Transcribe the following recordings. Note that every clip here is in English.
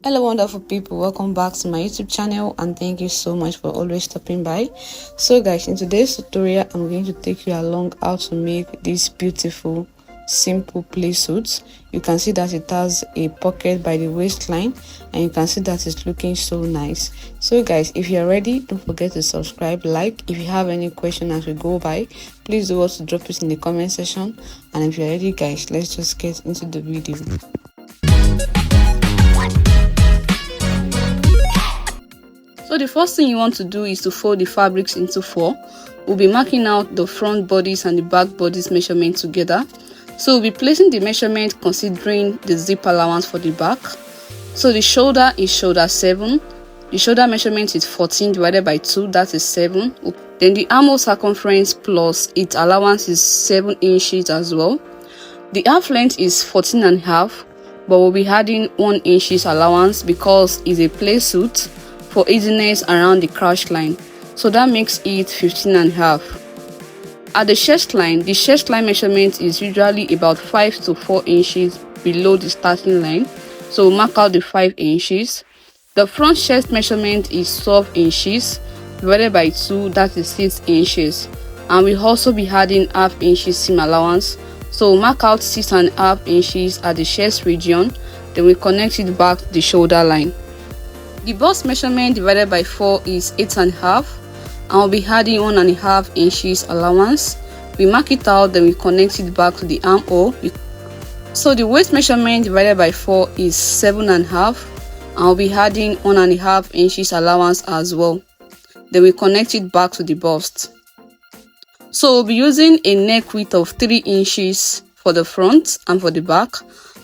Hello wonderful people, welcome back to my YouTube channel and thank you so much for always stopping by. So guys, in today's tutorial I'm going to take you along how to make this beautiful simple play suits. You can see that it has a pocket by the waistline and you can see that it's looking so nice. So guys, if you're ready, don't forget to subscribe, like. If you have any question as we go by, please do also drop it in the comment section. And if you're ready guys, let's just get into the video. So the first thing you want to do is to fold the fabrics into 4. We'll be marking out the front bodies and the back bodies measurement together. So we'll be placing the measurement considering the zip allowance for the back. So the shoulder is shoulder 7. The shoulder measurement is 14 divided by 2, that is 7. Then the armhole circumference plus its allowance is 7 inches as well. The half length is 14.5, but we'll be adding 1 inches allowance because it's a play suit for easiness around the crouch line, so that makes it 15.5. At the chest line measurement is usually about 5 to 4 inches below the starting line, so we'll mark out the 5 inches. The front chest measurement is 12 inches divided by 2, that is 6 inches, and we'll also be adding half inches seam allowance, so we'll mark out 6.5 inches at the chest region, then we connect it back to the shoulder line. The bust measurement divided by 4 is 8.5, and we'll be adding 1.5 inches allowance. We mark it out, then we connect it back to the armhole. So the waist measurement divided by 4 is 7.5, and we'll be adding 1.5 inches allowance as well. Then we connect it back to the bust. So we'll be using a neck width of 3 inches for the front and for the back.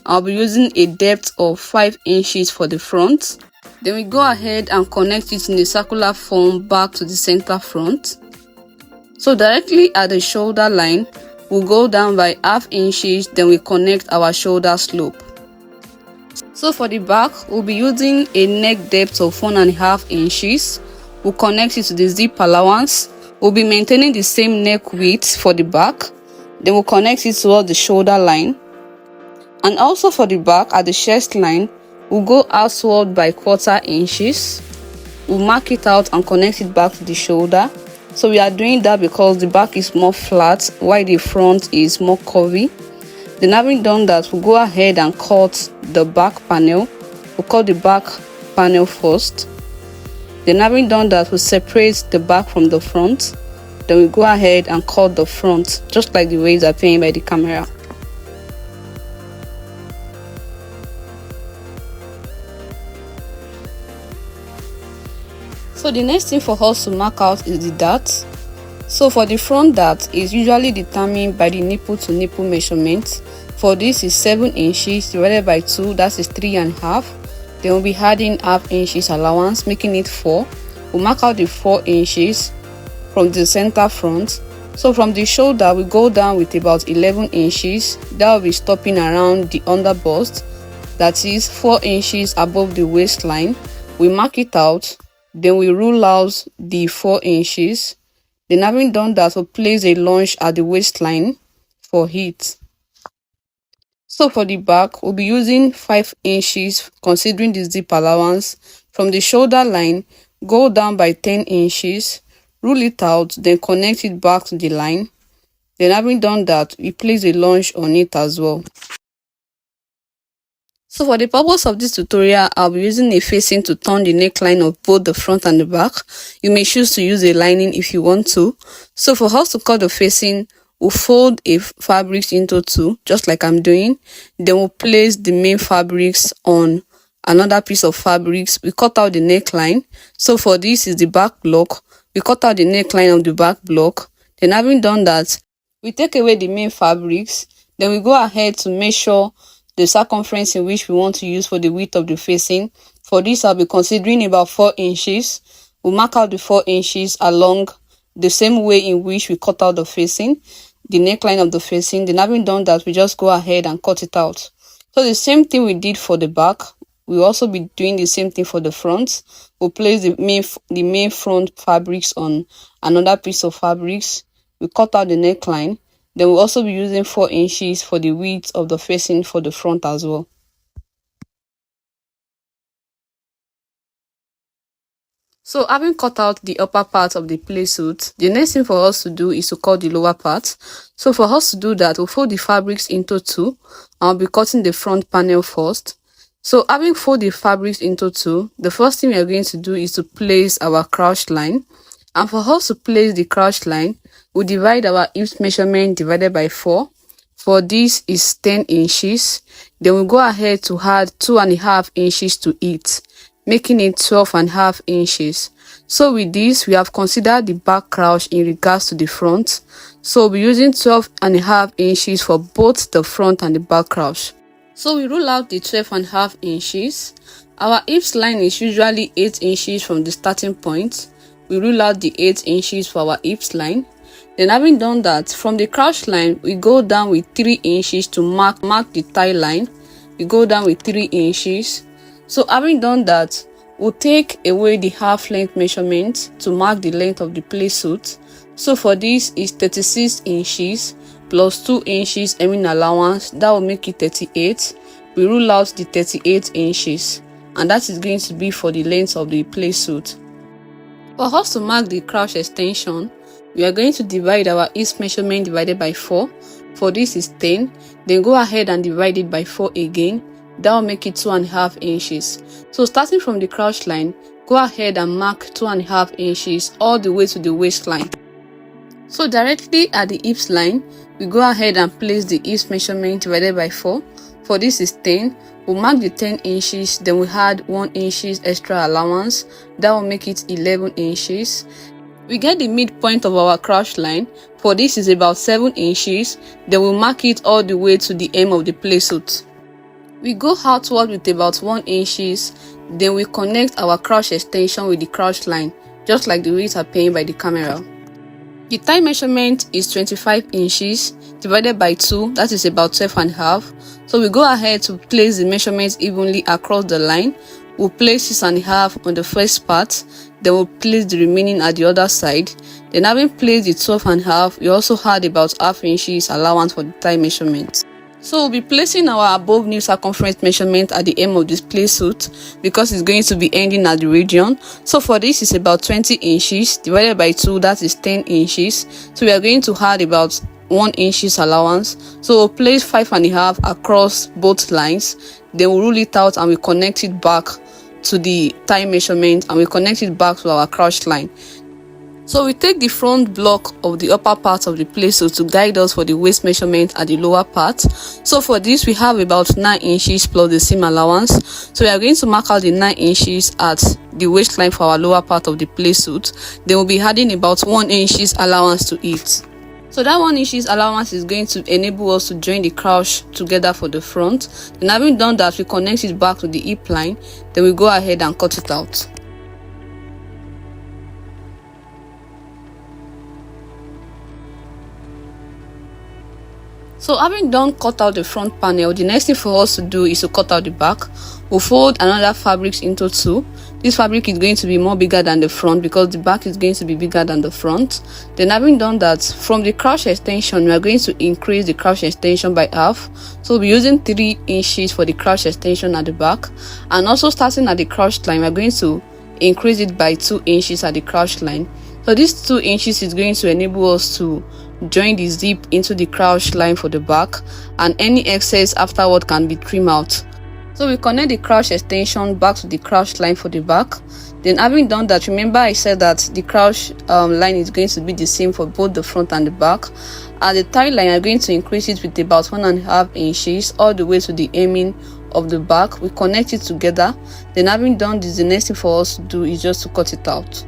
I'll be using a depth of 5 inches for the front. Then we go ahead and connect it in a circular form back to the center front. So directly at the shoulder line, we'll go down by half inches, then we connect our shoulder slope. So for the back, we'll be using a neck depth of 1.5 inches. We'll connect it to the zip allowance. We'll be maintaining the same neck width for the back. Then we'll connect it towards the shoulder line. And also for the back, at the chest line, we'll go outward by 1/4 inches. We'll mark it out and connect it back to the shoulder. So we are doing that because the back is more flat while the front is more curvy. Then having done that, we'll go ahead and cut the back panel. We'll cut the back panel first. Then having done that, we'll separate the back from the front. Then we'll go ahead and cut the front just like the way it's appearing by the camera. So the next thing for us to mark out is the dart. So for the front dart is usually determined by the nipple to nipple measurement. For this is 7 inches divided by 2, that is 3.5. Then we'll be adding half inches allowance, making it 4. We'll mark out the 4 inches from the center front. So from the shoulder we go down with about 11 inches. That will be stopping around the under bust, that is 4 inches above the waistline. We mark it out. Then we rule out the 4 inches. Then having done that, we'll place a lunge at the waistline for it. So for the back, we'll be using 5 inches considering the zip allowance. From the shoulder line, go down by 10 inches, rule it out, then connect it back to the line. Then having done that, we place a lunge on it as well. So for the purpose of this tutorial, I'll be using a facing to turn the neckline of both the front and the back. You may choose to use a lining if you want to. So for us to cut the facing, we'll fold a fabrics into 2, just like I'm doing. Then we'll place the main fabrics on another piece of fabrics. We cut out the neckline. So for this is the back block. We cut out the neckline of the back block. Then having done that, we take away the main fabrics. Then we go ahead to measure the circumference in which we want to use for the width of the facing. For this, I'll be considering about 4 inches. We'll mark out the 4 inches along the same way in which we cut out the facing, the neckline of the facing. Then having done that, we just go ahead and cut it out. So the same thing we did for the back, we'll also be doing the same thing for the front. We'll place the main front fabrics on another piece of fabrics. We cut out the neckline. Then we'll also be using 4 inches for the width of the facing for the front as well. So having cut out the upper part of the playsuit, the next thing for us to do is to cut the lower part. So for us to do that, we'll fold the fabrics into two. I'll be cutting the front panel first. So having folded the fabrics into two, the first thing we are going to do is to place our crouch line. And for us to place the crouch line, we'll divide our hips measurement divided by 4. For this is 10 inches. Then we'll go ahead to add 2.5 inches to it, making it 12.5 inches. So with this, we have considered the back crouch in regards to the front. So we'll be using 12.5 inches for both the front and the back crouch. So we rule out the 12.5 inches. Our hips line is usually 8 inches from the starting point. We rule out the 8 inches for our hips line. Then having done that, from the crouch line, we go down with 3 inches to mark the thigh line. We go down with 3 inches. So having done that, we'll take away the half length measurement to mark the length of the playsuit. So for this is 36 inches plus 2 inches hemming allowance. That will make it 38. We rule out the 38 inches, and that is going to be for the length of the playsuit. For us to mark the crouch extension, we are going to divide our hips measurement divided by 4. For this is 10. Then go ahead and divide it by 4 again. That will make it 2.5 inches. So starting from the crouch line, go ahead and mark 2.5 inches all the way to the waistline. So directly at the hips line, we go ahead and place the hips measurement divided by 4. For this is 10. We'll mark the 10 inches, then we add 1 inches extra allowance. That will make it 11 inches. We get the midpoint of our crouch line. For this is about 7 inches. Then we'll mark it all the way to the hem of the playsuit. We go outward with about 1 inches. Then we connect our crouch extension with the crouch line, just like the way it appearing by the camera. The thigh measurement is 25 inches divided by 2, that is about 12.5. So we go ahead to place the measurements evenly across the line. We'll place 6.5 on the first part, then we'll place the remaining at the other side. Then having placed the 12.5, we also had about half inches allowance for the thigh measurement. So we'll be placing our above knee circumference measurement at the hem of this playsuit because it's going to be ending at the region. So for this is about 20 inches divided by 2, that is 10 inches. So we are going to add about 1 inches allowance. So we'll place 5.5 across both lines. Then we'll rule it out and we connect it back to the thigh measurement and we connect it back to our crouch line. So we take the front block of the upper part of the playsuit to guide us for the waist measurement at the lower part. So for this we have about 9 inches plus the seam allowance. So we are going to mark out the 9 inches at the waistline for our lower part of the playsuit. Then we'll be adding about 1 inches allowance to it. So that 1 inches allowance is going to enable us to join the crouch together for the front. And having done that, we connect it back to the hip line. Then we go ahead and cut it out. So having done cut out the front panel, the next thing for us to do is to cut out the back. We'll fold another fabrics into 2. This fabric is going to be more bigger than the front because the back is going to be bigger than the front. Then having done that, from the crouch extension, we are going to increase the crouch extension by half. So we'll be using 3 inches for the crouch extension at the back. And also starting at the crouch line, we're going to increase it by 2 inches at the crouch line. So this 2 inches is going to enable us to join the zip into the crouch line for the back, and any excess afterward can be trimmed out. So we connect the crouch extension back to the crouch line for the back. Then having done that, remember I said that the crouch line is going to be the same for both the front and the back. At the thigh line, I'm going to increase it with about 1.5 inches all the way to the hemming of the back. We connect it together. Then having done this, the next thing for us to do is just to cut it out.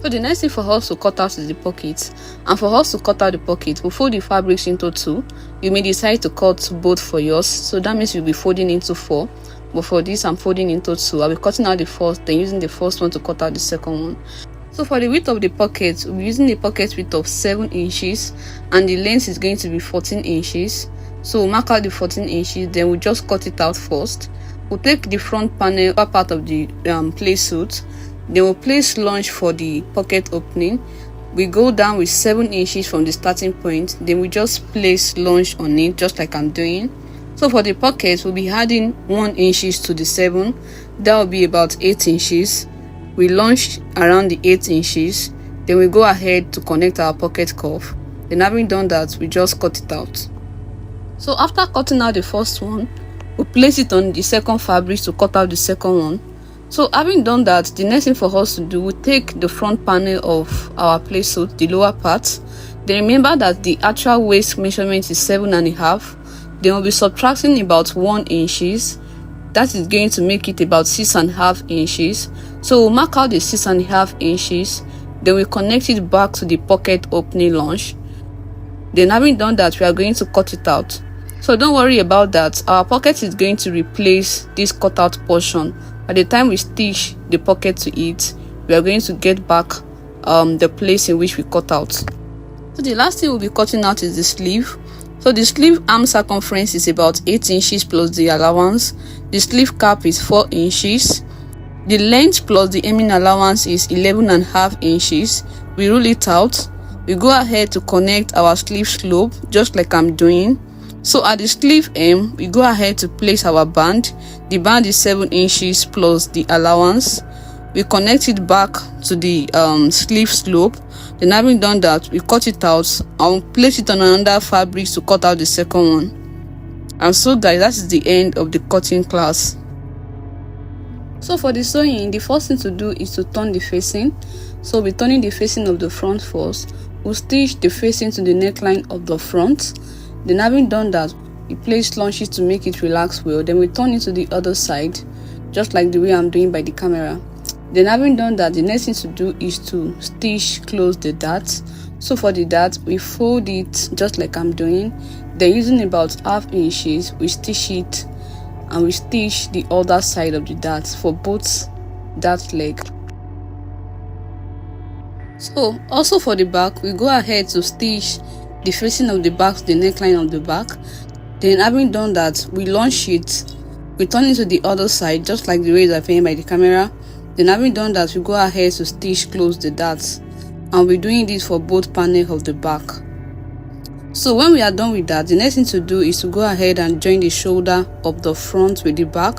So the next thing for us to cut out is the pocket. And for us to cut out the pocket, we'll fold the fabrics into 2. You may decide to cut both for yours. So that means you'll be folding into 4. But for this, I'm folding into 2. I'll be cutting out the first, then using the first one to cut out the second one. So for the width of the pocket, we'll be using the pocket width of 7 inches. And the length is going to be 14 inches. So we'll mark out the 14 inches, then we'll just cut it out first. We'll take the front panel, part of the playsuit. Then we'll place lunge for the pocket opening. we go down with 7 inches from the starting point, then we just place lunge on it just like I'm doing. So for the pocket, we'll be adding 1 inches to the 7, that will be about 8 inches. We lunge around the 8 inches, then we go ahead to connect our pocket cuff. Then having done that, we just cut it out. So after cutting out the first one, we place it on the second fabric to cut out the second one. So having done that, the next thing for us to do, we take the front panel of our playsuit, the lower part. Then remember that the actual waist measurement is 7.5. Then we'll be subtracting about 1 inches. That is going to make it about 6.5 inches. So we'll mark out the 6.5 inches. Then we connect it back to the pocket opening lunge. Then having done that, we are going to cut it out. So don't worry about that. Our pocket is going to replace this cut out portion. By the time we stitch the pocket to it, we are going to get back the place in which we cut out. So the last thing we'll be cutting out is the sleeve. So the sleeve arm circumference is about 8 inches plus the allowance. The sleeve cap is 4 inches. The length plus the hemming allowance is 11.5 inches. We rule it out. We go ahead to connect our sleeve slope just like I'm doing. So at the sleeve hem, we go ahead to place our band. The band is 7 inches plus the allowance. We connect it back to the sleeve slope. Then having done that, we cut it out and place it on another fabric to cut out the second one. And so guys, that is the end of the cutting class. So for the sewing, the first thing to do is to turn the facing. So we're turning the facing of the front first. We'll stitch the facing to the neckline of the front. Then having done that, we place lunges to make it relax well. Then we turn it to the other side, just like the way I'm doing by the camera. Then having done that, the next thing to do is to stitch close the dart. So for the dart, we fold it just like I'm doing. Then using about ½ inches, we stitch it and we stitch the other side of the dart for both dart leg. So also for the back, we go ahead to stitch the facing of the back to the neckline of the back. Then having done that, we launch it, we turn it to the other side just like the way it's appearing by the camera. Then having done that, we go ahead to stitch close the darts, and we're doing this for both panels of the back. So when we are done with that, the next thing to do is to go ahead and join the shoulder of the front with the back.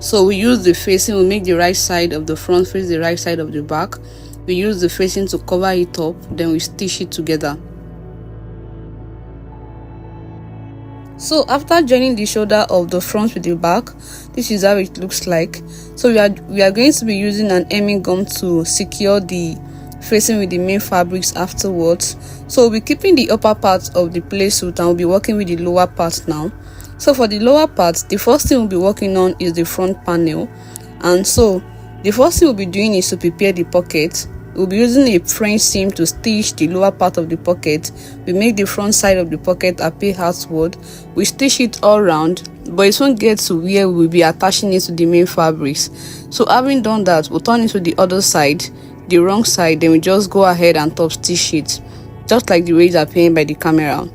So we use the facing, we make the right side of the front face the right side of the back. We use the facing to cover it up, then we stitch it together. So after joining the shoulder of the front with the back, this is how it looks like. So we are going to be using an hemming gum to secure the facing with the main fabrics afterwards. So we'll be keeping the upper part of the playsuit and we'll be working with the lower part now. So for the lower part, the first thing we'll be working on is the front panel. And so the first thing we'll be doing is to prepare the pocket. We'll be using a French seam to stitch the lower part of the pocket. We make the front side of the pocket appear outward. We stitch it all around, but it won't get to where we'll be attaching it to the main fabrics. So having done that, we'll turn it to the other side, the wrong side, then we just go ahead and top stitch it, just like the way it's appearing by the camera.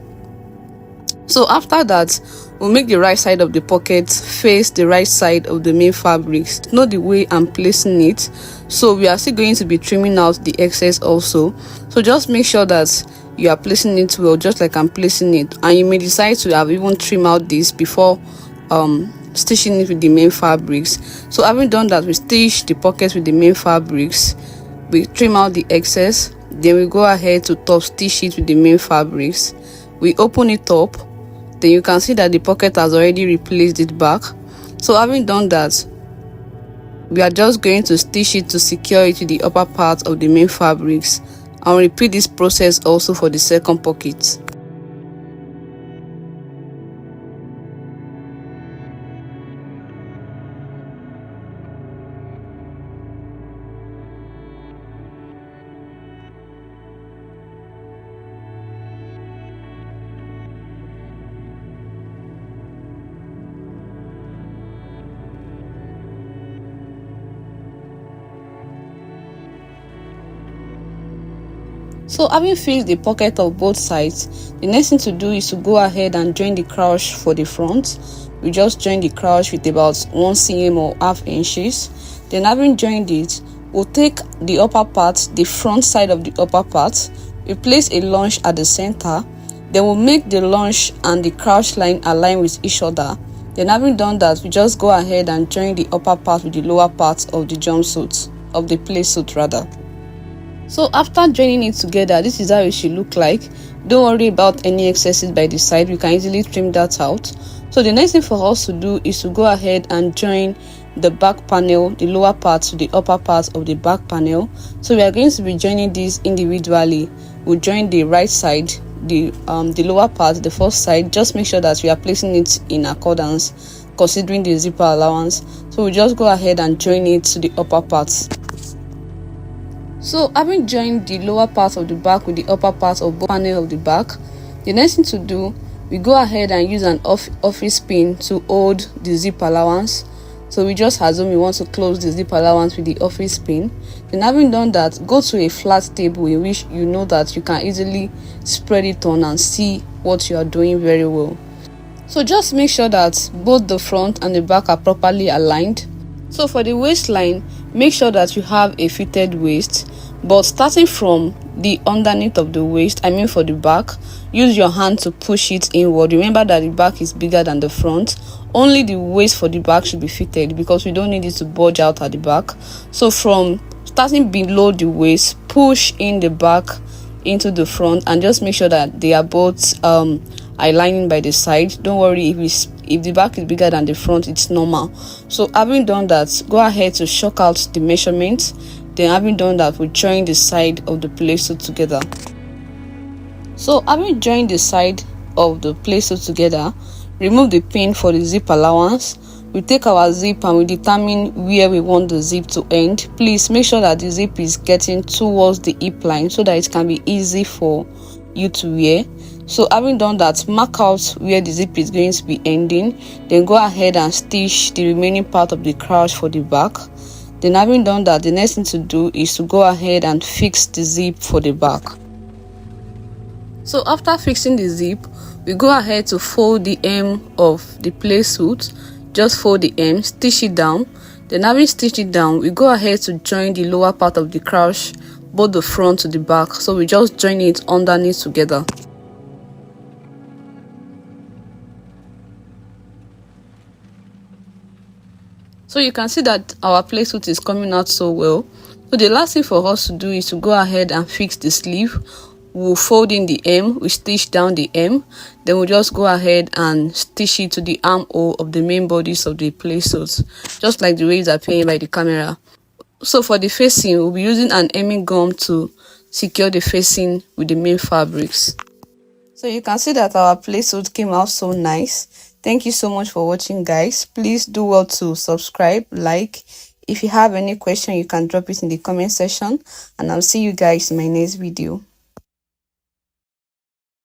So after that, we'll make the right side of the pocket face the right side of the main fabrics. Not the way I'm placing it. So we are still going to be trimming out the excess also. So just make sure that you are placing it well, just like I'm placing it. And you may decide to have even trim out this before stitching it with the main fabrics. So having done that, we stitch the pocket with the main fabrics. We trim out the excess. Then we go ahead to top stitch it with the main fabrics. We open it up. Then you can see that the pocket has already replaced it back. So having done that, we are just going to stitch it to secure it to the upper part of the main fabrics, and repeat this process also for the second pocket. So having filled the pocket of both sides, the next thing to do is to go ahead and join the crouch for the front. We just join the crouch with about 1 cm or ½ inches. Then having joined it, we'll take the upper part, the front side of the upper part, we place a lunge at the center, then we'll make the lunge and the crouch line align with each other. Then having done that, we just go ahead and join the upper part with the lower part of the jumpsuit, of the play suit rather. So after joining it together, this is how it should look like. Don't worry about any excesses by the side, we can easily trim that out. So the next thing for us to do is to go ahead and join the back panel, the lower part to the upper part of the back panel. So we are going to be joining these individually. We'll join the right side, the lower part, the first side. Just make sure that we are placing it in accordance, considering the zipper allowance. So we just go ahead and join it to the upper parts. So having joined the lower part of the back with the upper part of the panel of the back, the next thing to do, we go ahead and use an office pin to hold the zip allowance. So we just assume we want to close the zip allowance with the office pin. Then having done that, go to a flat table in which you know that you can easily spread it on and see what you are doing very well. So just make sure that both the front and the back are properly aligned. So for the waistline, make sure that you have a fitted waist, but starting from the underneath of the waist, I mean for the back, use your hand to push it inward. Remember that the back is bigger than the front. Only the waist for the back should be fitted because we don't need it to bulge out at the back. So from starting below the waist, push in the back into the front and just make sure that they are both aligning by the side. Don't worry if the back is bigger than the front, it's normal. So having done that, go ahead to shock out the measurements. Then having done that, we join the side of the playsuit together. So having joined the side of the playsuit together, remove the pin for the zip allowance. We take our zip and we determine where we want the zip to end. Please make sure that the zip is getting towards the hip line so that it can be easy for you to wear. So having done that, mark out where the zip is going to be ending. Then go ahead and stitch the remaining part of the crouch for the back. Then having done that, the next thing to do is to go ahead and fix the zip for the back. So after fixing the zip, we go ahead to fold the hem of the playsuit. Just fold the hem, stitch it down. Then having stitched it down, we go ahead to join the lower part of the crouch, both the front to the back. So we just join it underneath together. So you can see that our playsuit is coming out so well. So the last thing for us to do is to go ahead and fix the sleeve. We'll fold in the hem, we stitch down the hem, then we'll just go ahead and stitch it to the armhole of the main bodies of the playsuit, just like the way it's appearing by the camera. So for the facing, we'll be using an hemming gum to secure the facing with the main fabrics. So you can see that our playsuit came out so nice. Thank you so much for watching, guys. Please do well to subscribe, like. If you have any question, you can drop it in the comment section, and I'll see you guys in my next video.